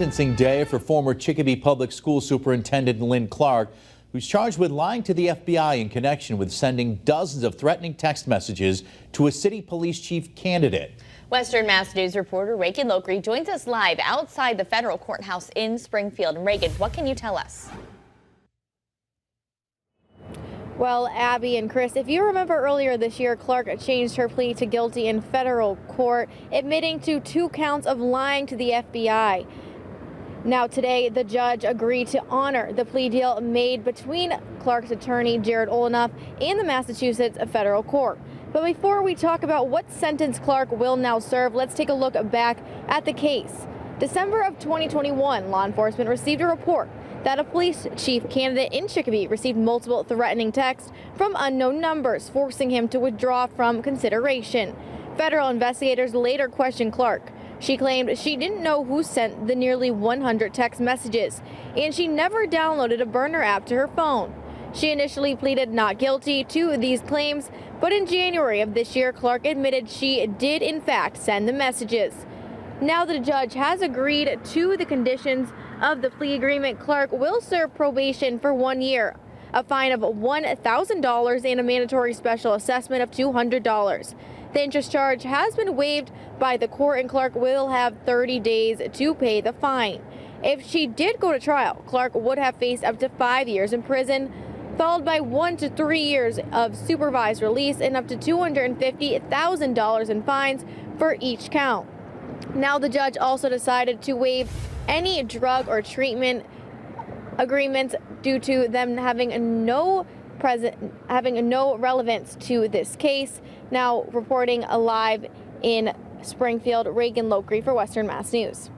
Sentencing day for former Chicopee Public School Superintendent Lynn, who's charged with lying to the FBI in connection with sending dozens of threatening text messages to a city police chief candidate. Western Mass News reporter Reagan Lokri joins us live outside the federal courthouse in Springfield. Reagan, what can you tell us? Well, Abby and Chris, if you remember earlier this year, Clark changed her plea to guilty in federal court, admitting to 2 counts of lying to the FBI. Now today, the judge agreed to honor the plea deal made between Clark's attorney, Jared Olenoff, and the Massachusetts federal court. But before we talk about what sentence Clark will now serve, let's take a look back at the case. December of 2021, law enforcement received a report that a police chief candidate in Chicopee received multiple threatening texts from unknown numbers, forcing him to withdraw from consideration. Federal investigators later questioned Clark. She claimed she didn't know who sent the nearly 100 text messages, and she never downloaded a burner app to her phone. She initially pleaded not guilty to these claims, but in January of this year, Clark admitted she did in fact send the messages. Now the judge has agreed to the conditions of the plea agreement. Clark will serve probation for 1 year, a fine of $1,000, and a mandatory special assessment of $200. The interest charge has been waived by the court, and Clark will have 30 days to pay the fine. If she did go to trial, Clark would have faced up to 5 years in prison, followed by 1 to 3 years of supervised release and up to $250,000 in fines for each count. Now the judge also decided to waive any drug or treatment agreements due to them having no relevance to this case. Now reporting live in Springfield, Reagan Lokri for Western Mass News.